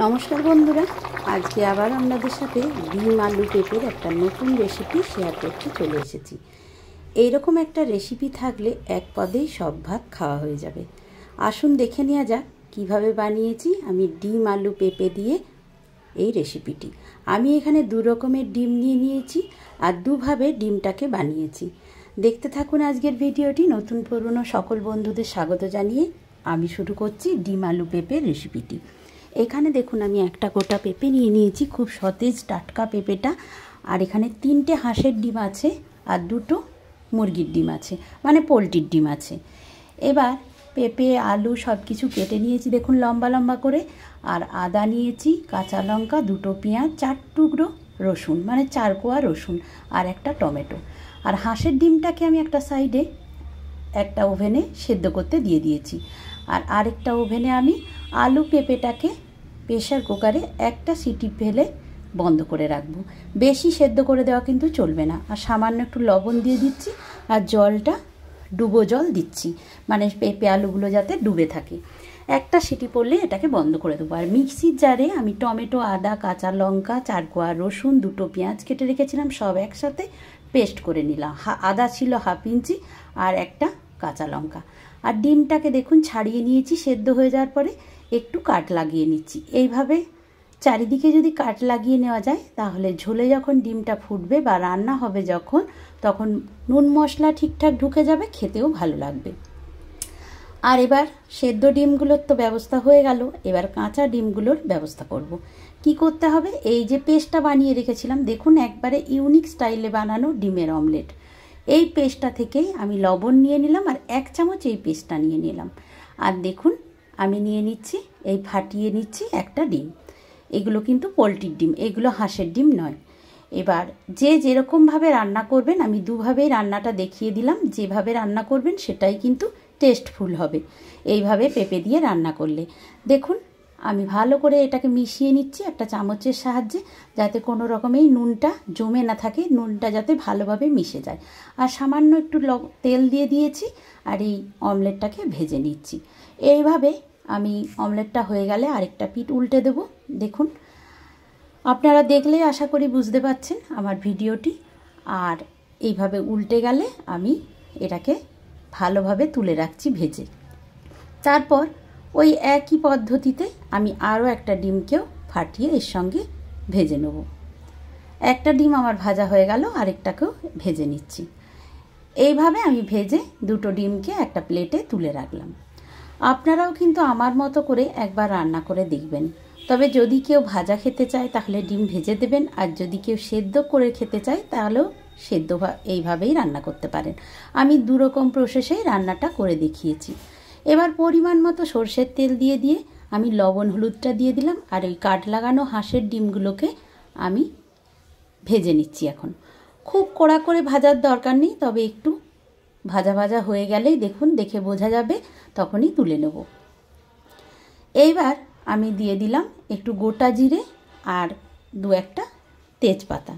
নমস্কার বন্ধুরা, আজকে আবার আপনাদের সাথে ডিম আলু পেঁপের একটা নতুন রেসিপি শেয়ার করতে চলে এসেছি। এইরকম একটা রেসিপি থাকলে এক পদেই সব ভাত খাওয়া হয়ে যাবে। আসুন দেখে নেওয়া যাক কীভাবে বানিয়েছি আমি ডিম আলু পেঁপে দিয়ে এই রেসিপিটি। আমি এখানে দু রকমের ডিম নিয়ে নিয়েছি আর দুভাবে ডিমটাকে বানিয়েছি। দেখতে থাকুন আজকের ভিডিওটি। নতুন পুরনো সকল বন্ধুদের স্বাগত জানিয়ে আমি শুরু করছি ডিম আলু পেঁপের রেসিপিটি। এখানে দেখুন আমি একটা গোটা পেঁপে নিয়ে নিয়েছি, খুব সতেজ টাটকা পেঁপেটা। আর এখানে 3টে হাঁসের ডিম আছে আর 2টো মুরগির ডিম আছে, মানে পোলট্রির ডিম আছে। এবার পেঁপে আলু সব কিছু কেটে নিয়েছি দেখুন লম্বা লম্বা করে। আর আদা নিয়েছি, কাঁচা লঙ্কা, 2টো পেঁয়াজ, 4 টুকরো রসুন, মানে 4 কোয়া রসুন, আর একটা টমেটো। আর হাঁসের ডিমটাকে আমি একটা সাইডে একটা ওভেনে সেদ্ধ করতে দিয়ে দিয়েছি। আর আরেকটা ওভেনে আমি আলু পেঁপেটাকে প্রেশার কুকারে একটা সিটি ফেলে বন্ধ করে রাখবো। বেশি সেদ্ধ করে দেওয়া কিন্তু চলবে না। আর সামান্য একটু লবণ দিয়ে দিচ্ছি আর জলটা ডুবো জল দিচ্ছি, মানে পেঁপে আলুগুলো যাতে ডুবে থাকে। একটা সিটি পড়লে এটাকে বন্ধ করে দেবো। আর মিক্সির জারে আমি টমেটো, আদা, কাঁচা লঙ্কা, 4 কোয়া রসুন, 2টো পেঁয়াজ কেটে রেখেছিলাম, সব একসাথে পেস্ট করে নিলাম। আদা ছিল 1/2 ইঞ্চি আর একটা কাঁচা লঙ্কা। আর ডিমটাকে দেখুন ছাড়িয়ে নিয়েছি সেদ্ধ হয়ে যাওয়ার পরে, একটু কাট লাগিয়ে নিচ্ছি। এইভাবে চারিদিকে যদি কাট লাগিয়ে নেওয়া যায় তাহলে ঝোলে যখন ডিমটা ফুটবে বা রান্না হবে যখন, তখন নুন মশলা ঠিকঠাক ঢুকে যাবে, খেতেও ভালো লাগবে। আর এবার সেদ্ধ ডিমগুলোর তো ব্যবস্থা হয়ে গেল, এবার কাঁচা ডিমগুলোর ব্যবস্থা করব। কি করতে হবে, এই যে পেস্টটা বানিয়ে রেখেছিলাম দেখুন, একবারে ইউনিক স্টাইলে বানানো ডিমের অমলেট। এই পেস্টটা থেকেই আমি লবণ নিয়ে নিলাম আর 1 চামচ এই পেস্টটা নিয়ে নিলাম। আর দেখুন আমি নিয়ে নিচ্ছি, এই ফাটিয়ে নিচ্ছি একটা ডিম। এগুলো কিন্তু পোলট্রির ডিম, এগুলো হাঁসের ডিম নয়। এবার যে যেরকমভাবে রান্না করবেন, আমি দুভাবেই রান্নাটা দেখিয়ে দিলাম, যেভাবে রান্না করবেন সেটাই কিন্তু টেস্টফুল হবে এইভাবে পেঁপে দিয়ে রান্না করলে। দেখুন আমি ভালো করে এটাকে মিশিয়ে নিচ্ছি একটা চামচের সাহায্যে, যাতে কোনো রকমেই নুনটা জমে না থাকে, নুনটা যাতে ভালোভাবে মিশে যায়। আর সামান্য একটু তেল দিয়ে দিয়েছি আর এই অমলেটটাকে ভেজে নিচ্ছি। এইভাবে আমি অমলেটটা হয়ে গেলে আরেকটা পিঠ উল্টে দেব। দেখুন আপনারা দেখলেই আশা করি বুঝতে পারছেন আমার ভিডিওটি। আর এইভাবে উল্টে গেলে আমি এটাকে ভালোভাবে তুলে রাখছি ভেজে। তারপর ওই একই পদ্ধতিতে আমি আরও একটা ডিমকেও ফাটিয়ে এর সঙ্গে ভেজে নেব। একটা ডিম আমার ভাজা হয়ে গেল, আরেকটাকেও ভেজে নিচ্ছি। এইভাবে আমি ভেজে 2টো ডিমকে একটা প্লেটে তুলে রাখলাম। আপনারাও কিন্তু আমার মতো করে একবার রান্না করে দেখবেন। তবে যদি কেউ ভাজা খেতে চায় তাহলে ডিম ভেজে দেবেন, আর যদি কেউ সেদ্ধ করে খেতে চায় তাহলেও সেদ্ধ এইভাবেই রান্না করতে পারেন। আমি 2 রকম প্রসেসেই রান্নাটা করে দেখিয়েছি। এবার পরিমাণ মতো সরষের তেল দিয়ে আমি লবণ হলুদটা দিয়ে দিলাম। আর ওই কাট লাগানো হাঁসের ডিমগুলোকে আমি ভেজে নিচ্ছি। এখন খুব কড়া করে ভাজার দরকার নেই, তবে একটু ভাজা ভাজা হয়ে গেলেই দেখুন, দেখে বোঝা যাবে, তখনই তুলে নেব। এইবার আমি দিয়ে দিলাম একটু গোটা জিরে আর 2-1টা তেজপাতা।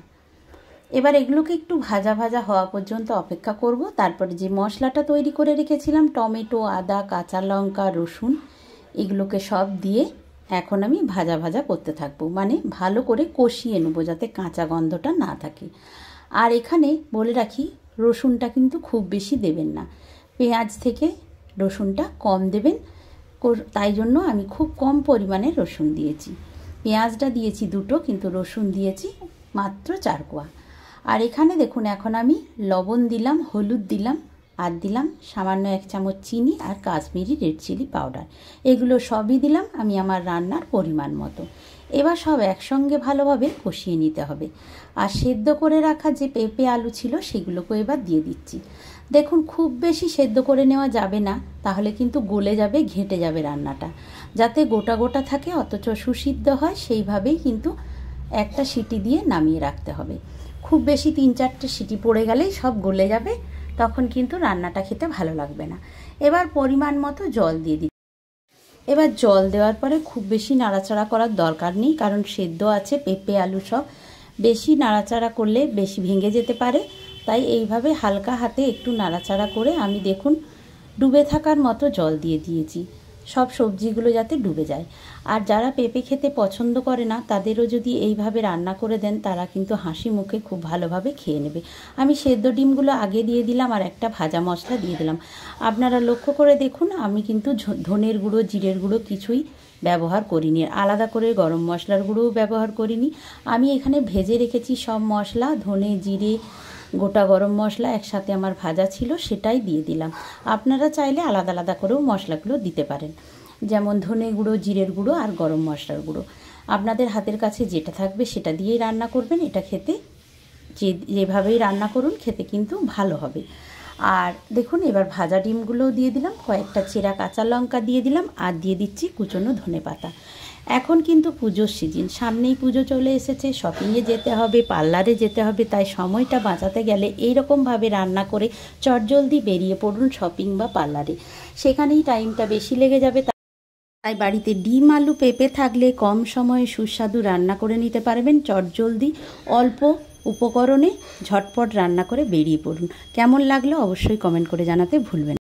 এবার এগুলোকে একটু ভাজা ভাজা হওয়া পর্যন্ত অপেক্ষা করব। তারপরে যে মশলাটা তৈরি করে রেখেছিলাম, টমেটো, আদা, কাঁচা লঙ্কা, রসুন, এগুলোকে সব দিয়ে এখন আমি ভাজা ভাজা করতে থাকবো, মানে ভালো করে কষিয়ে নেবো যাতে কাঁচা গন্ধটা না থাকে। আর এখানে বলে রাখি, রসুনটা কিন্তু খুব বেশি দেবেন না, পেঁয়াজ থেকে রসুনটা কম দেবেন। তাই জন্য আমি খুব কম পরিমাণে রসুন দিয়েছি। পেঁয়াজটা দিয়েছি 2টো, কিন্তু রসুন দিয়েছি মাত্র 4 কোয়া। আর এখানে দেখুন এখন আমি লবণ দিলাম, হলুদ দিলাম, আর দিলাম সামান্য 1 চামচ চিনি আর কাশ্মীরি রেড চিলি পাউডার। এগুলো সবই দিলাম আমি আমার রান্নার পরিমাণ মতো। এবার সব একসঙ্গে ভালোভাবে কষিয়ে নিতে হবে। আর সেদ্ধ করে রাখা যে পেঁপে আলু ছিল সেগুলোকে এবার দিয়ে দিচ্ছি। দেখুন খুব বেশি সেদ্ধ করে নেওয়া যাবে না, তাহলে কিন্তু গলে যাবে, ঘেঁটে যাবে রান্নাটা। যাতে গোটা গোটা থাকে অথচ সুসিদ্ধ হয়, সেইভাবেই কিন্তু একটা সিটি দিয়ে নামিয়ে রাখতে হবে। খুব বেশি 3-4টে সিটি পড়ে গেলেই সব গলে যাবে, তখন কিন্তু রান্নাটা খেতে ভালো লাগবে না। এবার পরিমাণ মতো জল দিয়ে দিই। এবার জল দেওয়ার পরে খুব বেশি নাড়াচাড়া করার দরকার নেই, কারণ সেদ্ধ আছে পেঁপে আলু সব। বেশি নাড়াচাড়া করলে বেশি ভেঙে যেতে পারে, তাই এইভাবে হালকা হাতে একটু নাড়াচাড়া করে আমি দেখুন ডুবে থাকার মতো জল দিয়ে দিয়েছি। সব সবজিগুলো যাতে ডুবে যায়। আর যারা পেঁপে খেতে পছন্দ করে না তাদেরও যদি এইভাবে রান্না করে দেন তারা কিন্তু হাসি মুখে খুব ভালোভাবে খেয়ে নেবে। আমি সেদ্ধ ডিমগুলো আগে দিয়ে দিলাম আর একটা ভাজা মশলা দিয়ে দিলাম। আপনারা লক্ষ্য করে দেখুন, আমি কিন্তু ধনের গুঁড়ো, জিরের গুঁড়ো কিছুই ব্যবহার করিনি, আলাদা করে গরম মশলার গুঁড়োও ব্যবহার করিনি। আমি এখানে ভেজে রেখেছি সব মশলা, ধনে, জিরে, গোটা গরম মশলা একসাথে আমার ভাজা ছিল, সেটাই দিয়ে দিলাম। আপনারা চাইলে আলাদা আলাদা করেও মশলাগুলো দিতে পারেন, যেমন ধনে গুঁড়ো, জিরের গুঁড়ো আর গরম মশলার গুঁড়ো। আপনাদের হাতের কাছে যেটা থাকবে সেটা দিয়েই রান্না করবেন। এটা খেতে যেভাবেই রান্না করুন খেতে কিন্তু ভালো হবে। আর দেখুন, এবার ভাজা ডিমগুলোও দিয়ে দিলাম, কয়েকটা চেরা কাঁচা লঙ্কা দিয়ে দিলাম আর দিয়ে দিচ্ছি কুচনো ধনেপাতা। এখন কিন্তু পুজোর সিজন, সামনেই পুজো চলে এসেছে, শপিংয়ে যেতে হবে, পার্লারে যেতে হবে, তাই সময়টা বাঁচাতে গেলে এইরকমভাবে রান্না করে চটজলদি বেরিয়ে পড়ুন শপিং বা পার্লারে, সেখানেই টাইমটা বেশি লেগে যাবে। তাই বাড়িতে ডিম, আলু, পেঁপে থাকলে কম সময়ে সুস্বাদু রান্না করে নিতে পারবেন চটজলদি, অল্প উপকরণে ঝটপট রান্না করে বেরিয়ে পড়ুন। কেমন লাগলো অবশ্যই কমেন্ট করে জানাতে ভুলবেন না।